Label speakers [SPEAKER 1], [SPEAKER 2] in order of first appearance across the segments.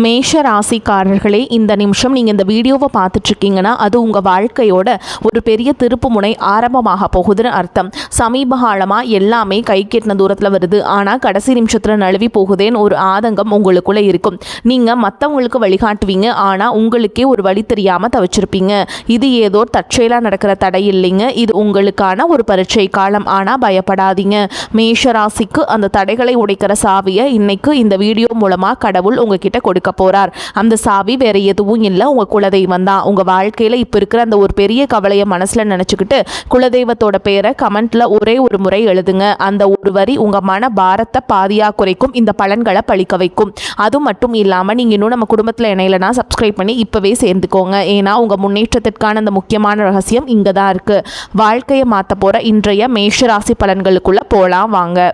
[SPEAKER 1] மேஷ ராசிக்காரர்களே, இந்த நிமிஷம் நீங்கள் இந்த வீடியோவை பார்த்துட்ருக்கீங்கன்னா அது உங்கள் வாழ்க்கையோட ஒரு பெரிய திருப்பு முனை ஆரம்பமாக போகுதுன்னு அர்த்தம். சமீப காலமாக எல்லாமே கை கெட்டின தூரத்தில் வருது, ஆனால் கடைசி நிமிஷத்தில் நழுவி போகுதேன்னு ஒரு ஆதங்கம் உங்களுக்குள்ளே இருக்கும். நீங்கள் மற்றவங்களுக்கு வழிகாட்டுவீங்க, ஆனால் உங்களுக்கே ஒரு வழி தெரியாமல் தவிச்சிருப்பீங்க. இது ஏதோ தற்செயலாக நடக்கிற தடை இல்லைங்க, இது உங்களுக்கான ஒரு பரீட்சை காலம். ஆனால் பயப்படாதீங்க. மேஷ ராசிக்கு அந்த தடைகளை உடைக்கிற சாவியை இன்னைக்கு இந்த வீடியோ மூலமாக கடவுள் உங்ககிட்ட கொடுக்க போறார். அந்த சாவி வேற எதுவும் இல்லை, உங்க குலதெய்வம் தான். உங்க வாழ்க்கையில இப்ப இருக்கிற அந்த ஒரு பெரிய கவலையை மனசுல நினைச்சுக்கிட்டு குலதெய்வத்தோட பேரை கமெண்ட்ல ஒரே ஒரு முறை எழுதுங்க. அந்த ஒரு வரி உங்க மன பாரத்தை பாதியா குறைக்கும், இந்த பலன்களை பழிக்க வைக்கும். அது மட்டும் இல்லாம நீங்க இன்னும் நம்ம குடும்பத்துல இணையலனா சப்ஸ்கிரைப் பண்ணி இப்பவே சேர்ந்துக்கோங்க. ஏன்னா உங்க முன்னேற்றத்திற்கான அந்த முக்கியமான ரகசியம் இங்க தான் இருக்கு. வாழ்க்கையை மாத்த போற இன்றைய மேஷராசி பலன்களுக்குள்ள போலாம் வாங்க.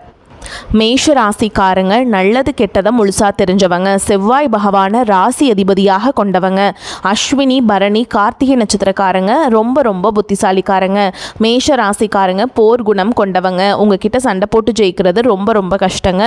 [SPEAKER 1] மேஷ ராசிக்காரங்க நல்லது கெட்டதை முழுசா தெரிஞ்சவங்க. செவ்வாய் பகவானை ராசி அதிபதியாக கொண்டவங்க. அஸ்வினி பரணி கார்த்திகை நட்சத்திரக்காரங்க ரொம்ப ரொம்ப புத்திசாலிக்காரங்க. மேஷ ராசிக்காரங்க போர் குணம் கொண்டவங்க. உங்ககிட்ட சண்டை போட்டு ஜெயிக்கிறது ரொம்ப ரொம்ப கஷ்டங்க.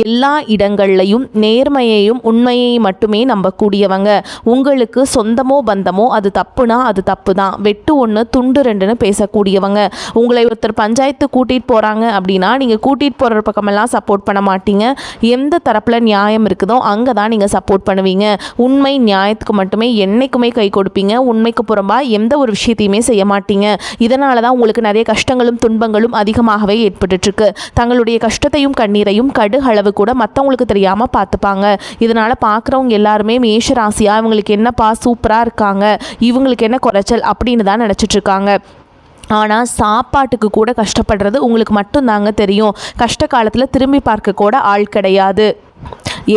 [SPEAKER 1] எல்லா இடங்கள்லையும் நேர்மையையும் உண்மையையும் மட்டுமே நம்பக்கூடியவங்க. உங்களுக்கு சொந்தமோ பந்தமோ அது தப்புனா அது தப்பு தான், வெட்டு ஒன்று துண்டு ரெண்டுன்னு பேசக்கூடியவங்க. உங்களை ஒருத்தர் பஞ்சாயத்து கூட்டிகிட்டு போகிறாங்க அப்படின்னா நீங்கள் கூட்டிகிட்டு போகிற பக்கம் எல்லாம் சப்போர்ட் பண்ண மாட்டீங்க. எந்த தரப்புல நியாயம் இருக்குதோ அங்கே தான் நீங்கள் சப்போர்ட் பண்ணுவீங்க. உண்மை நியாயத்துக்கு மட்டுமே என்னைக்குமே கை கொடுப்பீங்க. உண்மைக்கு புறம்பா எந்த ஒரு விஷயத்தையுமே செய்ய மாட்டீங்க. இதனால தான் உங்களுக்கு நிறைய கஷ்டங்களும் துன்பங்களும் அதிகமாகவே ஏற்பட்டுருக்கு. தங்களுடைய கஷ்டத்தையும் கண்ணீரையும் கடுகளவு கூட மற்றவங்களுக்கு தெரியாமல் பார்த்துப்பாங்க. இதனால் பார்க்குறவங்க எல்லாருமே மேஷ ராசியா இவங்களுக்கு என்னப்பா சூப்பராக இருக்காங்க, இவங்களுக்கு என்ன குறைச்சல் அப்படின்னு தான் நினச்சிட்டு இருக்காங்க. ஆனால் சாப்பாட்டுக்கு கூட கஷ்டப்படுறது உங்களுக்கு மட்டும்தாங்க தெரியும். கஷ்ட காலத்தில் திரும்பி பார்க்க கூட ஆள் கிடையாது.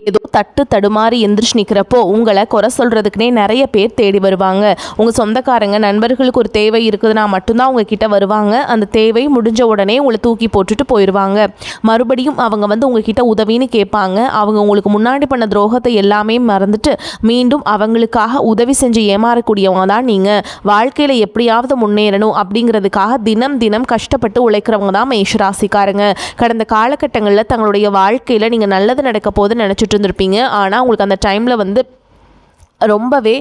[SPEAKER 1] ஏதோ தட்டு தடுமாறி எந்திரிச்சு நிற்கிறப்போ உங்களை குறை சொல்கிறதுக்குனே நிறைய பேர் தேடி வருவாங்க. உங்கள் சொந்தக்காரங்க நண்பர்களுக்கு ஒரு தேவை இருக்குதுன்னா மட்டும்தான் உங்ககிட்ட வருவாங்க. அந்த தேவை முடிஞ்ச உடனே உங்களை தூக்கி போட்டுட்டு போயிடுவாங்க. மறுபடியும் அவங்க வந்து உங்ககிட்ட உதவின்னு கேட்பாங்க. அவங்க உங்களுக்கு முன்னாடி பண்ண துரோகத்தை எல்லாமே மறந்துட்டு மீண்டும் அவங்களுக்காக உதவி செஞ்சு ஏமாறக்கூடியவங்க தான் நீங்கள். வாழ்க்கையில் எப்படியாவது முன்னேறணும் அப்படிங்கிறதுக்காக தினம் தினம் கஷ்டப்பட்டு உழைக்கிறவங்க தான் மேஷராசிக்காரங்க. கடந்த காலகட்டங்களில் தங்களுடைய வாழ்க்கையில் நீங்கள் நல்லது நடக்க போது நினச்சிட்டு இருந்திருப்பீங்க. ஆனால் உங்களுக்கு அந்த டைமில் வந்து ரொம்பவே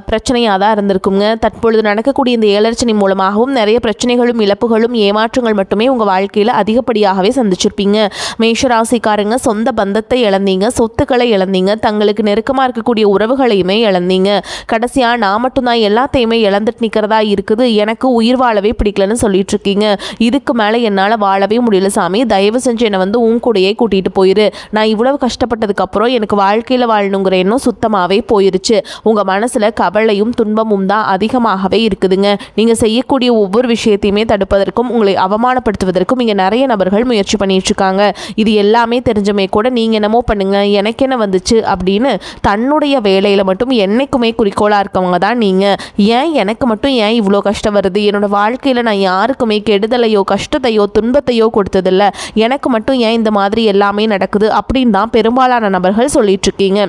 [SPEAKER 1] பிரச்சனையாக தான் இருந்திருக்குங்க. தற்பொழுது நடக்கக்கூடிய இந்த ஏழரச்சனை மூலமாகவும் நிறைய பிரச்சனைகளும் இழப்புகளும் ஏமாற்றங்கள் மட்டுமே உங்கள் வாழ்க்கையில் அதிகப்படியாகவே சந்திச்சிருப்பீங்க. மேஷராசிக்காரங்க சொந்த பந்தத்தை இழந்தீங்க, சொத்துக்களை இழந்தீங்க, தங்களுக்கு நெருக்கமாக இருக்கக்கூடிய உறவுகளையுமே இழந்தீங்க. கடைசியாக நான் மட்டும்தான் எல்லாத்தையுமே இழந்துட்டு நிற்கிறதா இருக்குது, எனக்கு உயிர் வாழவே பிடிக்கலன்னு சொல்லிட்டு இருக்கீங்க. இதுக்கு மேலே என்னால் வாழவே முடியல சாமி, தயவு செஞ்சு என்னை வந்து உன் கூடையே கூட்டிகிட்டு போயிரு. நான் இவ்வளவு கஷ்டப்பட்டதுக்கப்புறம் எனக்கு வாழ்க்கையில் வாழணுங்கிற எண்ணம் சுத்தமாகவே போயிருச்சு. உங்கள் மனசில் கவலையும் துன்பமும் தான் அதிகமாகவே இருக்குதுங்க. நீங்கள் செய்யக்கூடிய ஒவ்வொரு விஷயத்தையுமே தடுப்பதற்கும் உங்களை அவமானப்படுத்துவதற்கும் இங்கே நிறைய நபர்கள் முயற்சி பண்ணிட்டு இருக்காங்க. இது எல்லாமே தெரிஞ்சமே கூட நீங்கள் என்னமோ பண்ணுங்க, எனக்கு என்ன வந்துச்சு அப்படின்னு தன்னுடைய வேலையில் மட்டும் என்னைக்குமே குறிக்கோளாக இருக்கவங்க தான் நீங்கள். ஏன் எனக்கு மட்டும் ஏன் இவ்வளோ கஷ்டம் வருது, என்னோட வாழ்க்கையில் நான் யாருக்குமே கெடுதலையோ கஷ்டத்தையோ துன்பத்தையோ கொடுத்ததில்ல, எனக்கு மட்டும் ஏன் இந்த மாதிரி எல்லாமே நடக்குது அப்படின்னு தான் பெரும்பாலான நபர்கள் சொல்லிட்டு இருக்கீங்க.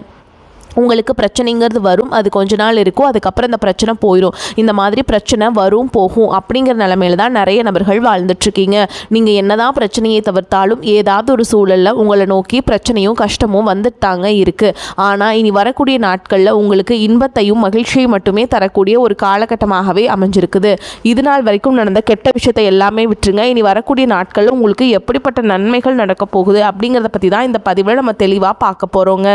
[SPEAKER 1] உங்களுக்கு பிரச்சனைங்கிறது வரும், அது கொஞ்ச நாள் இருக்கும், அதுக்கப்புறம் இந்த பிரச்சனை போயிடும். இந்த மாதிரி பிரச்சனை வரும் போகும் அப்படிங்கிற நிலைமையில தான் நிறைய நபர்கள் வாழ்ந்துட்டுருக்கீங்க. நீங்கள் என்னதான் பிரச்சனையை தவிர்த்தாலும் ஏதாவது ஒரு சூழலில் உங்களை நோக்கி பிரச்சனையும் கஷ்டமும் வந்துட்டாங்க இருக்குது. ஆனால் இனி வரக்கூடிய நாட்களில் உங்களுக்கு இன்பத்தையும் மகிழ்ச்சியை மட்டுமே தரக்கூடிய ஒரு காலகட்டமாகவே அமைஞ்சிருக்குது. இது நாள் வரைக்கும் நடந்த கெட்ட விஷயத்தை எல்லாமே விட்டுருங்க. இனி வரக்கூடிய நாட்களில் உங்களுக்கு எப்படிப்பட்ட நன்மைகள் நடக்க போகுது அப்படிங்கிறத பற்றி தான் இந்த பதிவில் நம்ம தெளிவாக பார்க்க போகிறோங்க.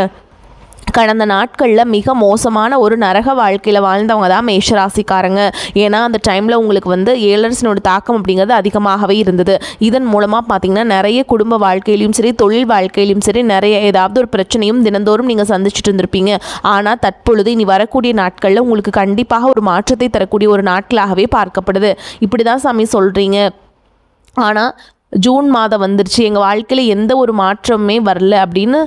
[SPEAKER 1] கடந்த நாட்களில் மிக மோசமான ஒரு நரக வாழ்க்கையில் வாழ்ந்தவங்க தான் மேஷராசிக்காரங்க. ஏன்னா அந்த டைமில் உங்களுக்கு வந்து ஏழரசனோட தாக்கம் அப்படிங்கிறது அதிகமாகவே இருந்தது. இதன் மூலமாக பார்த்திங்கன்னா நிறைய குடும்ப வாழ்க்கையிலையும் சரி தொழில் வாழ்க்கையிலையும் சரி நிறைய ஏதாவது ஒரு பிரச்சனையும் தினந்தோறும் நீங்கள் சந்திச்சுட்டு இருந்திருப்பீங்க. ஆனால் தற்பொழுது இனி வரக்கூடிய நாட்களில் உங்களுக்கு கண்டிப்பாக ஒரு மாற்றத்தை தரக்கூடிய ஒரு நாட்களாகவே பார்க்கப்படுது. இப்படி தான் சாமி சொல்கிறீங்க, ஆனால் ஜூன் மாதம் வந்துருச்சு, எங்கள் வாழ்க்கையில் எந்த ஒரு மாற்றமே வரல அப்படின்னு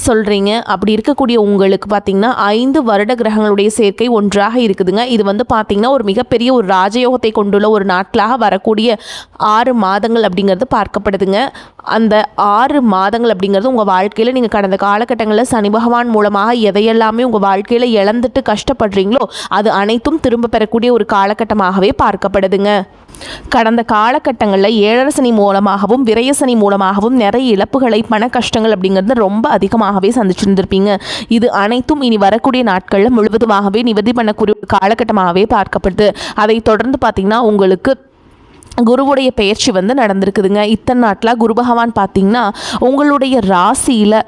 [SPEAKER 1] சொல்கிறீங்க. அப்படி இருக்கக்கூடிய உங்களுக்கு பார்த்திங்கன்னா 5 வருட கிரகங்களுடைய சேர்க்கை ஒன்றாக இருக்குதுங்க. இது வந்து பார்த்திங்கன்னா ஒரு மிகப்பெரிய ஒரு ராஜயோகத்தை கொண்டுள்ள ஒரு நாட்களாக வரக்கூடிய 6 மாதங்கள் அப்படிங்கிறது பார்க்கப்படுதுங்க. அந்த 6 மாதங்கள் அப்படிங்கிறது உங்கள் வாழ்க்கையில் நீங்கள் கடந்த காலகட்டங்களில் சனி பகவான் மூலமாக எதையெல்லாமே உங்கள் வாழ்க்கையில் இழந்துட்டு கஷ்டப்படுறீங்களோ அது அனைத்தும் திரும்ப பெறக்கூடிய ஒரு காலகட்டமாகவே பார்க்கப்படுதுங்க. கடந்த காலகட்டங்களில் 7 சனி மூலமாகவும் விரய சனி மூலமாகவும் நிறைய இழப்புகளை பண கஷ்டங்கள் அப்படிங்கிறது ரொம்ப அதிகமாகவே சந்திச்சிருந்திருப்பீங்க. இது அனைத்தும் இனி வரக்கூடிய நாட்களில் முழுவதுமாகவே நிவர்த்தி பண்ணக்கூடிய ஒரு காலகட்டமாகவே பார்க்கப்படுது. அதை தொடர்ந்து பார்த்திங்கன்னா உங்களுக்கு குருவுடைய பெயர்ச்சி நடந்திருக்குதுங்க. இத்தனை நாட்டில் குரு பகவான் பார்த்திங்கன்னா உங்களுடைய ராசியில்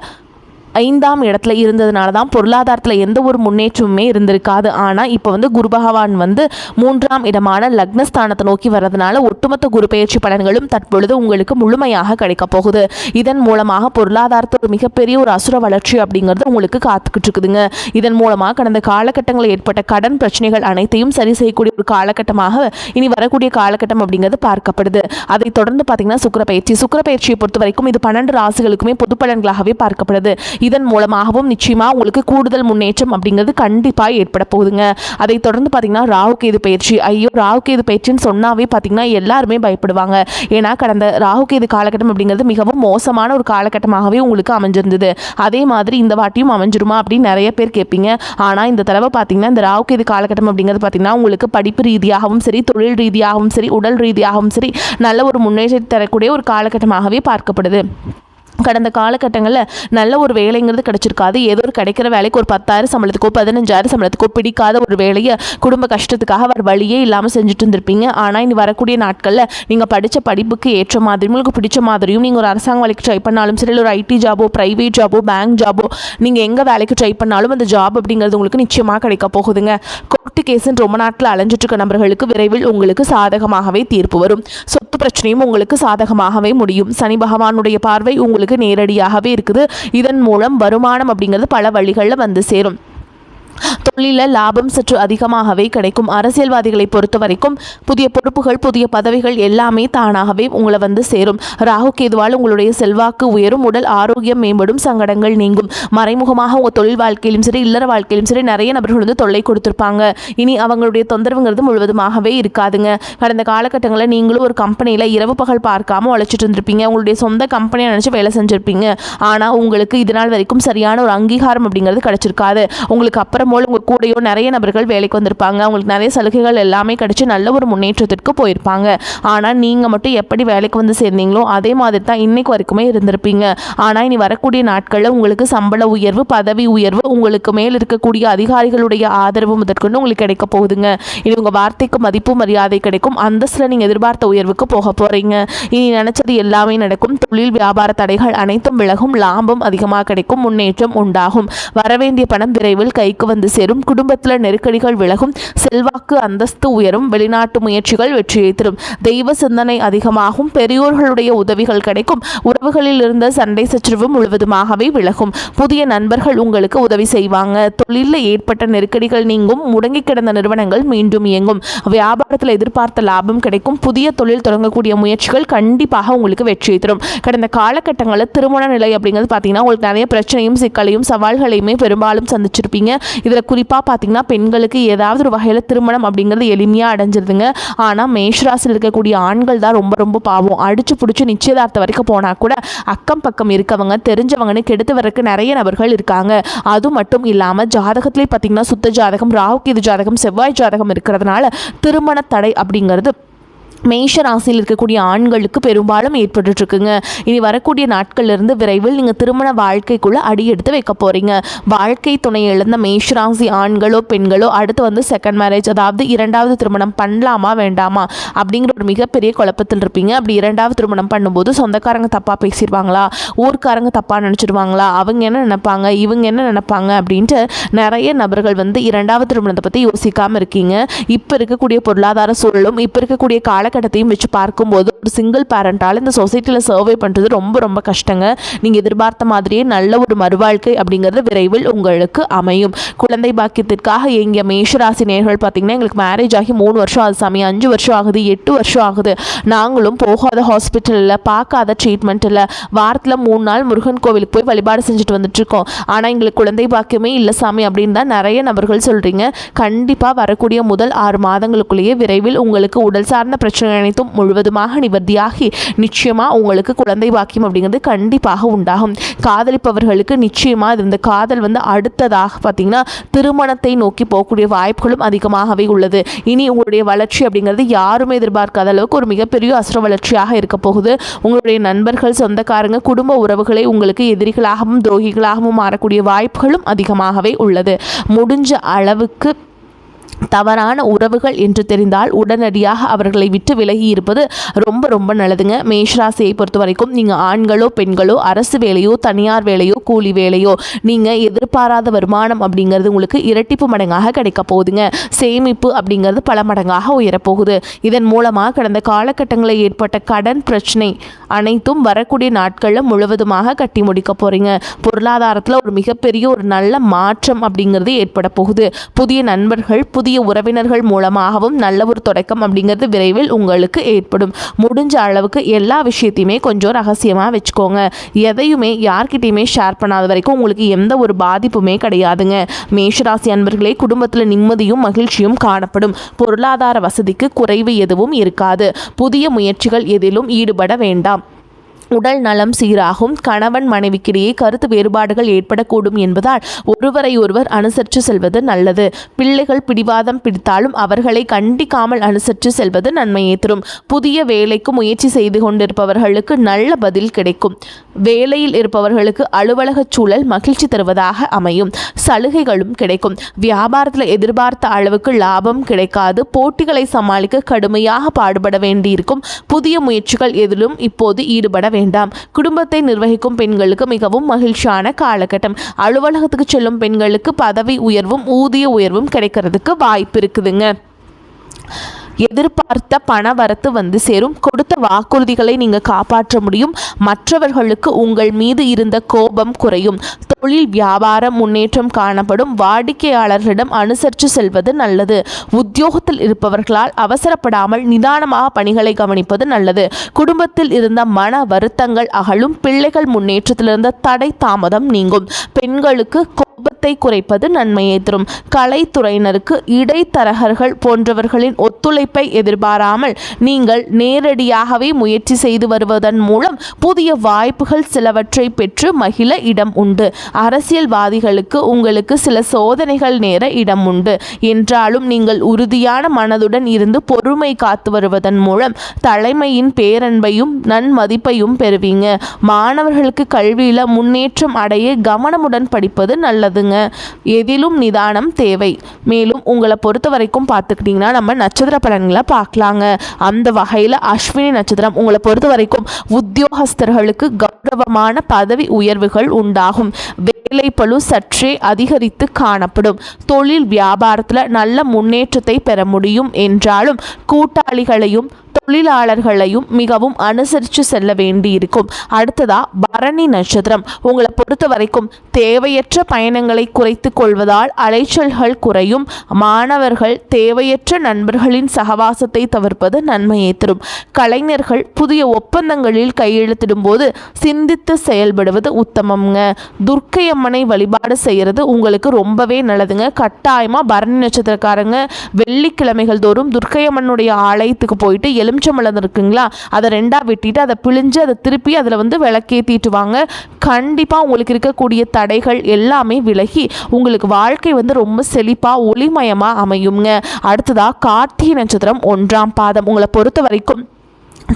[SPEAKER 1] 5ஆம் இடத்துல இருந்ததுனால தான் பொருளாதாரத்தில் எந்த ஒரு முன்னேற்றமுமே இருந்திருக்காது. ஆனால் இப்போ குரு பகவான் 3ஆம் இடமான லக்னஸ்தானத்தை நோக்கி வர்றதுனால ஒட்டுமொத்த குரு பெயர்ச்சி பலன்களும் தற்பொழுது உங்களுக்கு முழுமையாக கிடைக்க போகுது. இதன் மூலமாக பொருளாதாரத்தோட மிகப்பெரிய ஒரு அசுர வளர்ச்சி அப்படிங்கிறது உங்களுக்கு காத்துக்கிட்டு இருக்குதுங்க. இதன் மூலமாக கடந்த காலகட்டங்களில் ஏற்பட்ட கடன் பிரச்சனைகள் அனைத்தையும் சரி செய்யக்கூடிய ஒரு காலகட்டமாக இனி வரக்கூடிய காலகட்டம் அப்படிங்கிறது பார்க்கப்படுது. அதை தொடர்ந்து பார்த்தீங்கன்னா சுக்கிர பயிற்சியை பொறுத்த வரைக்கும் இது 12 ராசிகளுக்குமே பொது பலன்களாகவே பார்க்கப்படுது. இதன் மூலமாகவும் நிச்சயமாக உங்களுக்கு கூடுதல் முன்னேற்றம் அப்படிங்கிறது கண்டிப்பாக ஏற்பட போகுதுங்க. அதை தொடர்ந்து பார்த்தீங்கன்னா ராகுகேது பயிற்சி. ராகுகேது பயிற்சின்னு சொன்னாவே பார்த்தீங்கன்னா எல்லாருமே பயப்படுவாங்க. ஏன்னா கடந்த ராகுகேது காலகட்டம் அப்படிங்கிறது மிகவும் மோசமான ஒரு காலகட்டமாகவே உங்களுக்கு அமைஞ்சிருந்தது. அதே மாதிரி இந்த வாட்டியும் அமைஞ்சிருமா அப்படின்னு நிறைய பேர் கேட்பீங்க. ஆனால் இந்த தடவை பார்த்தீங்கன்னா இந்த ராகுகேது காலகட்டம் அப்படிங்கிறது பார்த்தீங்கன்னா உங்களுக்கு படிப்பு ரீதியாகவும் சரி, தொழில் ரீதியாகவும் சரி, உடல் ரீதியாகவும் சரி நல்ல ஒரு முன்னேற்றத்தை தரக்கூடிய ஒரு காலகட்டமாகவே பார்க்கப்படுது. கடந்த காலகட்டங்களில் நல்ல ஒரு வேலைங்கிறது கிடச்சிருக்காது. ஏதோ ஒரு கிடைக்கிற வேலைக்கு ஒரு 10,000 சம்பளத்துக்கோ 15,000 சம்பளத்துக்கோ பிடிக்காத ஒரு வேலையை குடும்ப கஷ்டத்துக்காக அவர் வழியே இல்லாமல் செஞ்சுட்டு இருந்திருப்பீங்க. ஆனால் இனி வரக்கூடிய நாட்களில் நீங்கள் படித்த படிப்புக்கு ஏற்ற மாதிரி உங்களுக்கு பிடிச்ச மாதிரியும் நீங்கள் ஒரு அரசாங்க வேலைக்கு ட்ரை பண்ணாலும் சரி, ஒரு ஐடி ஜாபோ, ப்ரைவேட் ஜாபோ, பேங்க் ஜாபோ, நீங்கள் எங்கே வேலைக்கு ட்ரை பண்ணாலும் அந்த ஜாப் அப்படிங்கிறது உங்களுக்கு நிச்சயமாக கிடைக்க போகுதுங்க. கோர்ட்டு கேஸுன்னு ரொம்ப நாட்டில் அலைஞ்சிட்டு இருக்க நபர்களுக்கு விரைவில் உங்களுக்கு சாதகமாகவே தீர்ப்பு வரும். சொத்து பிரச்சனையும் உங்களுக்கு சாதகமாகவே முடியும். சனி பகவானுடைய பார்வை உங்களுக்கு நேரடியாகவே இருக்குது. இதன் மூலம் வருமானம் அப்படிங்கிறது பல வழிகளில் சேரும். தொழிலில் லாபம் சற்று அதிகமாகவே கிடைக்கும். அரசியல்வாதிகளை பொறுத்த வரைக்கும் புதிய பொறுப்புகள், புதிய பதவிகள் எல்லாமே தானாகவே உங்களை சேரும். ராகு கேதுவால் உங்களுடைய செல்வாக்கு உயரும், உடல் ஆரோக்கியம் மேம்படும், சங்கடங்கள் நீங்கும். மறைமுகமாக உங்கள் தொழில் வாழ்க்கையிலும் சரி, இல்லற வாழ்க்கையிலும் சரி நிறைய நபர்கள் தொல்லை கொடுத்துருப்பாங்க. இனி அவங்களுடைய தொந்தரவுங்கிறது முழுவதுமாகவே இருக்காதுங்க. கடந்த காலகட்டங்களில் நீங்களும் ஒரு கம்பெனியில் இரவு பகல் பார்க்காம உழைச்சிட்டு இருந்திருப்பீங்க. உங்களுடைய சொந்த கம்பெனியை நினச்சி வேலை செஞ்சுருப்பீங்க. ஆனால் உங்களுக்கு இதனால் வரைக்கும் சரியான ஒரு அங்கீகாரம் அப்படிங்கிறது கிடைச்சிருக்காது. உங்களுக்கு அப்புறம் உங்கள் கூடையோ நிறைய நபர்கள் வேலைக்கு வந்திருப்பாங்க. அவங்களுக்கு நிறைய சலுகைகள் எல்லாமே கிடைச்சி நல்ல ஒரு முன்னேற்றத்திற்கு போயிருப்பாங்க. ஆனால் நீங்கள் மட்டும் எப்படி வேலைக்கு சேர்ந்தீங்களோ அதே மாதிரி தான் இன்னைக்கு வரைக்குமே இருந்திருப்பீங்க. ஆனால் இனி வரக்கூடிய நாட்களில் உங்களுக்கு சம்பள உயர்வு, பதவி உயர்வு, உங்களுக்கு மேல் இருக்கக்கூடிய அதிகாரிகளுடைய ஆதரவு முதற்கொண்டு உங்களுக்கு கிடைக்க போகுதுங்க. இனி உங்கள் வார்த்தைக்கு மதிப்பு மரியாதை கிடைக்கும். அந்தஸ்தில் நீங்கள் எதிர்பார்த்த உயர்வுக்கு போக போகிறீங்க. இனி நினைச்சது எல்லாமே நடக்கும். தொழில் வியாபார தடைகள் அனைத்தும் விலகும். லாபம் அதிகமாக கிடைக்கும். முன்னேற்றம் உண்டாகும். வரவேண்டிய பணம் விரைவில் கைக்கு சேரும். குடும்பத்தில் நெருக்கடிகள் விலகும். செல்வாக்கு அந்தஸ்து உயரும். வெளிநாட்டு முயற்சிகள் வெற்றியை தரும். தெய்வ சிந்தனை அதிகமாகும். பெரியோர்களுடைய உதவிகள் கிடைக்கும். உறவுகளில் இருந்த சண்டை சச்சரவு முழுவதுமாகவே விலகும். புதிய நண்பர்கள் உங்களுக்கு உதவி செய்வாங்க. தொழிலில் ஏற்பட்ட நெருக்கடிகள் நீங்கும். முடங்கி கிடந்த நிறுவனங்கள் மீண்டும் இயங்கும். வியாபாரத்தில் எதிர்பார்த்த லாபம் கிடைக்கும். புதிய தொழில் தொடங்கக்கூடிய முயற்சிகள் கண்டிப்பாக உங்களுக்கு வெற்றியை தரும். கடந்த காலகட்டங்களில் திருமண நிலை அப்படிங்கிறது பார்த்தீங்கன்னா உங்களுக்கு நிறைய பிரச்சனையும் சிக்கலையும் சவால்களையுமே பெரும்பாலும் சந்திச்சிருப்பீங்க. இதில் குறிப்பாக பார்த்தீங்கன்னா பெண்களுக்கு ஏதாவது ஒரு வகையில் திருமணம் அப்படிங்கிறது எளிமையாக அடைஞ்சிருதுங்க. ஆனால் மேஷராசியில் இருக்கக்கூடிய ஆண்கள் தான் ரொம்ப ரொம்ப பாவம். அடிச்சு பிடிச்சி நிச்சயதார்த்தம் வரைக்கும் போனால் கூட அக்கம் பக்கம் இருக்கவங்க தெரிஞ்சவங்கன்னு கெடுத்து வரக்கு நிறைய நபர்கள் இருக்காங்க. அது மட்டும் இல்லாமல் ஜாதகத்திலே பார்த்தீங்கன்னா சுத்த ஜாதகம், ராகுகேது ஜாதகம், செவ்வாய் ஜாதகம் இருக்கிறதுனால திருமண தடை அப்படிங்கிறது மேஷ ராசியில் இருக்கக்கூடிய ஆண்களுக்கு பெரும்பாலும் ஏற்பட்டுருக்குங்க. இனி வரக்கூடிய நாட்கள்லேருந்து விரைவில் நீங்கள் திருமண வாழ்க்கைக்குள்ளே அடி எடுத்து வைக்க போகிறீங்க. வாழ்க்கை துணை இழந்த மேஷ ராசி ஆண்களோ பெண்களோ அடுத்து செகண்ட் மேரேஜ், அதாவது 2வது திருமணம் பண்ணலாமா வேண்டாமா அப்படிங்கிற ஒரு மிகப்பெரிய குழப்பத்தில் இருப்பீங்க. அப்படி 2வது திருமணம் பண்ணும்போது சொந்தக்காரங்க தப்பாக பேசிடுவாங்களா, ஊர்க்காரங்க தப்பாக நினச்சிடுவாங்களா, அவங்க என்ன நினைப்பாங்க, இவங்க என்ன நினைப்பாங்க அப்படின்ட்டு நிறைய நபர்கள் 2வது திருமணத்தை பற்றி யோசிக்காமல் இருக்கீங்க. இப்போ இருக்கக்கூடிய பொருளாதார சூழலும் இப்போ இருக்கக்கூடிய காலகட்டத்தையும் வச்சு பார்க்கும்போது ஒரு சிங்கிள் பேரண்டால் இந்த சொசைட்டியில் சர்வை பண்ணுறது ரொம்ப ரொம்ப கஷ்டங்க. நீங்கள் எதிர்பார்த்த மாதிரியே நல்ல ஒரு மறுவாழ்க்கை அப்படிங்கிறது விரைவில் உங்களுக்கு அமையும். குழந்தை பாக்கியத்திற்காக எங்கள் மேஷராசி நேயர்கள் பார்த்தீங்கன்னா எங்களுக்கு மேரேஜ் ஆகி 3 வருஷம் ஆகுது சாமி, 5 வருஷம் ஆகுது, 8 வருஷம் ஆகுது, நாங்களும் போகாத ஹாஸ்பிட்டலில் பார்க்காத ட்ரீட்மெண்ட் இல்லை, வாரத்தில் 3 நாள் முருகன் கோவிலுக்கு போய் வழிபாடு செஞ்சுட்டு வந்துட்டுருக்கோம், ஆனால் எங்களுக்கு குழந்தை பாக்கியமே இல்லை சாமி அப்படின்னு தான் நிறைய நபர்கள் சொல்கிறீங்க. கண்டிப்பாக வரக்கூடிய முதல் 6 மாதங்களுக்குள்ளேயே விரைவில் உங்களுக்கு உடல் சார்ந்த பிரச்சனை பிரச்சனை அனைத்தும் முழுவதுமாக நிவர்த்தியாகி நிச்சயமாக உங்களுக்கு குழந்தை பாக்கியம் அப்படிங்கிறது கண்டிப்பாக உண்டாகும். காதலிப்பவர்களுக்கு நிச்சயமாக இந்த காதல் அடுத்ததாக பார்த்தீங்கன்னா திருமணத்தை நோக்கி போகக்கூடிய வாய்ப்புகளும் அதிகமாகவே உள்ளது. இனி உங்களுடைய வளர்ச்சி அப்படிங்கிறது யாருமே எதிர்பார்க்காத அளவுக்கு ஒரு மிகப்பெரிய அசுர வளர்ச்சியாக இருக்க போகுது. உங்களுடைய நண்பர்கள், சொந்தக்காரங்க, குடும்ப உறவுகளை உங்களுக்கு எதிரிகளாகவும் துரோகிகளாகவும் மாறக்கூடிய வாய்ப்புகளும் அதிகமாகவே உள்ளது. முடிஞ்ச அளவுக்கு தவறான உறவுகள் என்று தெரிந்தால் உடனடியாக அவர்களை விட்டு விலகி இருப்பது ரொம்ப ரொம்ப நல்லதுங்க. மேஷராசியை பொறுத்த வரைக்கும் நீங்கள் ஆண்களோ பெண்களோ அரசு வேலையோ தனியார் வேலையோ கூலி வேலையோ நீங்கள் எதிர்பாராத வருமானம் அப்படிங்கிறது உங்களுக்கு இரட்டிப்பு மடங்காக கிடைக்க போகுதுங்க. சேமிப்பு அப்படிங்கிறது பல மடங்காக உயரப்போகுது. இதன் மூலமாக கடந்த காலகட்டங்களில் ஏற்பட்ட கடன் பிரச்சனை அனைத்தும் வரக்கூடிய நாட்களில் முழுவதுமாக கட்டி முடிக்க போகிறீங்க. பொருளாதாரத்தில் ஒரு மிகப்பெரிய ஒரு நல்ல மாற்றம் அப்படிங்கிறது ஏற்பட போகுது. புதிய நண்பர்கள், புதிய உறவினர்கள் மூலமாகவும் நல்ல ஒரு தொடக்கம் அப்படிங்கிறது விரைவில் உங்களுக்கு ஏற்படும். முடிஞ்ச அளவுக்கு எல்லா விஷயத்தையுமே கொஞ்சம் ரகசியமாக வச்சுக்கோங்க. எதையுமே யார்கிட்டையுமே ஷேர் பண்ணாத வரைக்கும் உங்களுக்கு எந்த ஒரு பாதிப்புமே கிடையாதுங்க. மேஷராசி அன்பர்களே, குடும்பத்தில் நிம்மதியும் மகிழ்ச்சியும் காணப்படும். பொருளாதார வசதிக்கு குறைவு எதுவும் இருக்காது. புதிய முயற்சிகள் எதிலும் ஈடுபட வேண்டாம். உடல் நலம் சீராகும். கணவன் மனைவிக்கிடையே கருத்து வேறுபாடுகள் ஏற்படக்கூடும் என்பதால் ஒருவரை ஒருவர் அனுசரித்து செல்வது நல்லது. பிள்ளைகள் பிடிவாதம் பிடித்தாலும் அவர்களை கண்டிக்காமல் அனுசரித்து செல்வது நன்மையை தரும். புதிய வேலைக்கு முயற்சி செய்து கொண்டிருப்பவர்களுக்கு நல்ல பதில் கிடைக்கும். வேலையில் இருப்பவர்களுக்கு அலுவலக சூழல் மகிழ்ச்சி தருவதாக அமையும். சலுகைகளும் கிடைக்கும். வியாபாரத்தில் எதிர்பார்த்த அளவுக்கு லாபம் கிடைக்காது. போட்டிகளை சமாளிக்க கடுமையாக பாடுபட வேண்டியிருக்கும். புதிய முயற்சிகள் எதிலும் இப்போது ஈடுபட வேண்டாம். குடும்பத்தை நிர்வகிக்கும் பெண்களுக்கு மிகவும் மகிழ்ச்சியான காலகட்டம். அலுவலகத்துக்கு செல்லும் பெண்களுக்கு பதவி உயர்வும் ஊதிய உயர்வும் கிடைக்கிறதுக்கு வாய்ப்பு இருக்குதுங்க. எதிர்பார்த்த பண வரத்து சேரும். கொடுத்த வாக்குறுதிகளை நீங்கள் காப்பாற்ற முடியும். மற்றவர்களுக்கு உங்கள் மீது இருந்த கோபம் குறையும். தொழில் வியாபார முன்னேற்றம் காணப்படும். வாடிக்கையாளர்களிடம் அனுசரித்து செல்வது நல்லது. உத்தியோகத்தில் இருப்பவர்களால் அவசரப்படாமல் நிதானமாக பணிகளை கவனிப்பது நல்லது. குடும்பத்தில் இருந்த மன வருத்தங்கள் அகலும். பிள்ளைகள் முன்னேற்றத்திலிருந்த தடை தாமதம் நீங்கும். பெண்களுக்கு கோபத்தை குறைப்பது நன்மையை தரும். கலைத்துறையினருக்கு இடைத்தரகர்கள் போன்றவர்களின் ஒத்துழைப்பை எதிர்பாராமல் நீங்கள் நேரடியாகவே முயற்சி செய்து வருவதன் மூலம் புதிய வாய்ப்புகள் சிலவற்றை பெற்று மகிழ இடம் உண்டு. அரசியல்வாதிகளுக்கு உங்களுக்கு சில சோதனைகள் நேர இடம் உண்டு. என்றாலும் நீங்கள் உறுதியான மனதுடன் இருந்து பொறுமை காத்து வருவதன் மூலம் தலைமையின் பேரன்பையும் நன்மதிப்பையும் பெறுவீங்க. மாணவர்களுக்கு கல்வியில் முன்னேற்றம் அடைய கவனமுடன் படிப்பது நல்லதுங்க. எதிலும் நிதானம் தேவை. மேலும் உங்களை பொறுத்த வரைக்கும் பார்த்துக்கிட்டிங்கன்னா நம்ம நட்சத்திர பலன்களை பார்க்கலாங்க. அந்த வகையில் அஸ்வினி நட்சத்திரம் உங்களை பொறுத்த வரைக்கும் உத்தியோகஸ்தர்களுக்கு கௌரவமான பதவி உயர்வுகள் உண்டாகும். வேலை பளு சற்றே அதிகரித்து காணப்படும். தொழில் வியாபாரத்தில் நல்ல முன்னேற்றத்தை பெற முடியும் என்றாலும் கூட்டாளிகளையும் தொழிலாளர்களையும் மிகவும் அனுசரித்து செல்ல வேண்டியிருக்கும். அடுத்ததா பரணி நட்சத்திரம் உங்களை பொறுத்த வரைக்கும் தேவையற்ற பயணங்களை குறைத்து கொள்வதால் அலைச்சல்கள் குறையும். மாணவர்கள் தேவையற்ற நண்பர்களின் சகவாசத்தை தவிர்ப்பது நன்மையை தரும். கலைஞர்கள் புதிய ஒப்பந்தங்களில் கையெழுத்திடும் போது சிந்தித்து செயல்படுவது உத்தமம்ங்க. துர்க்கை அம்மனை வழிபாடு செய்கிறது உங்களுக்கு ரொம்பவே நல்லதுங்க. கட்டாயமாக பரணி நட்சத்திரக்காரங்க வெள்ளிக்கிழமைகள் தோறும் துர்க்கை அம்மனுடைய ஆலயத்துக்கு போயிட்டு எலுமிச்சம்பழம் இருக்குங்களா, அதை ரெண்டாக வெட்டிட்டு அதை பிழிஞ்சு அதை திருப்பி அதில் விளக்கேற்றிட்டு வாங்க. கண்டிப்பாக உங்களுக்கு இருக்கக்கூடிய தடைகள் எல்லாமே விலகி உங்களுக்கு வாழ்க்கை ரொம்ப செழிப்பாக ஒளிமயமாக அமையுங்க. அடுத்ததாக கார்த்திகை நட்சத்திரம் 1ஆம் பாதம் உங்களை பொறுத்த வரைக்கும்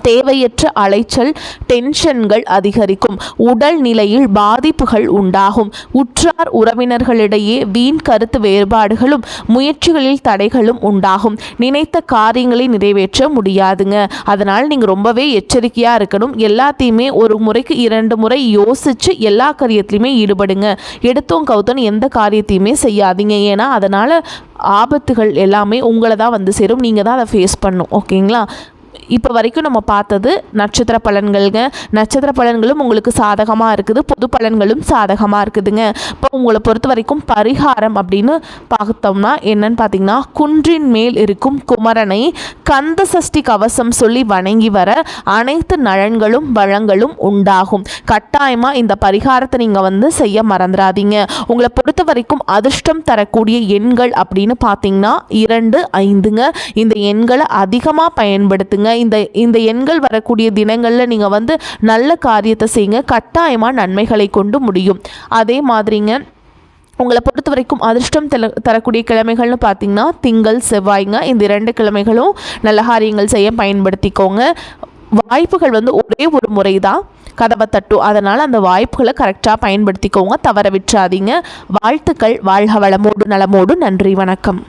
[SPEAKER 1] தேவையற்ற அலைச்சல் டென்ஷன்கள் அதிகரிக்கும். உடல் நிலையில் பாதிப்புகள் உண்டாகும். உற்றார் உறவினர்களிடையே வீண் கருத்து வேறுபாடுகளும் முயற்சிகளில் தடைகளும் உண்டாகும். நினைத்த காரியங்களை நிறைவேற்ற முடியாதுங்க. அதனால் நீங்கள் ரொம்பவே எச்சரிக்கையாக இருக்கணும். எல்லாத்தையுமே ஒரு முறைக்கு 2 முறை யோசித்து எல்லா காரியத்திலையுமே ஈடுபடுங்க. எடுத்தோம் கவுத்தோன்னு எந்த காரியத்தையுமே செய்யாதீங்க. ஏன்னா அதனால் ஆபத்துகள் எல்லாமே உங்களை தான் சேரும். நீங்கள் தான் அதை ஃபேஸ் பண்ணணும். ஓகேங்களா? இப்போ வரைக்கும் நம்ம பார்த்தது நட்சத்திர பலன்கள்ங்க. நட்சத்திர பலன்களும் உங்களுக்கு சாதகமாக இருக்குது, பொது பலன்களும் சாதகமாக இருக்குதுங்க. இப்போ உங்களை பொறுத்த வரைக்கும் பரிகாரம் அப்படின்னு பார்த்தோம்னா என்னன்னு பார்த்தீங்கன்னா, குன்றின் மேல் இருக்கும் குமரனை கந்த சஷ்டி கவசம் சொல்லி வணங்கி வர அனைத்து நலன்களும் வளங்களும் உண்டாகும். கட்டாயமாக இந்த பரிகாரத்தை நீங்கள் செய்ய மறந்துடாதீங்க. உங்களை பொறுத்த வரைக்கும் அதிர்ஷ்டம் தரக்கூடிய எண்கள் அப்படின்னு பார்த்தீங்கன்னா 2, 5ங்க. இந்த எண்களை அதிகமாக பயன்படுத்துங்க. செய்யுங்க. இந்த இந்த எண்கள் வரக்கூடிய தினங்களில் நீங்கள் வந்து நல்ல காரியத்தை செய்யுங்க. கட்டாயமாக நன்மைகளை கொண்டு முடியும். அதே மாதிரிங்க உங்களை பொறுத்த வரைக்கும் அதிர்ஷ்டம் தரக்கூடிய கிழமைகள்னு பார்த்தீங்கன்னா திங்கள் செவ்வாய்ங்க. இந்த 2 கிழமைகளும் நல்ல காரியங்கள் செய்ய பயன்படுத்திக்கோங்க. வாய்ப்புகள் வந்து ஒரே ஒரு முறை தான் கதவை தட்டும். அதனால் அந்த வாய்ப்புகளை கரெக்டாக பயன்படுத்திக்கோங்க, தவற விட்டுறாதீங்க. வாழ்த்துக்கள். வாழ்க வளமோடு நலமோடு. நன்றி, வணக்கம்.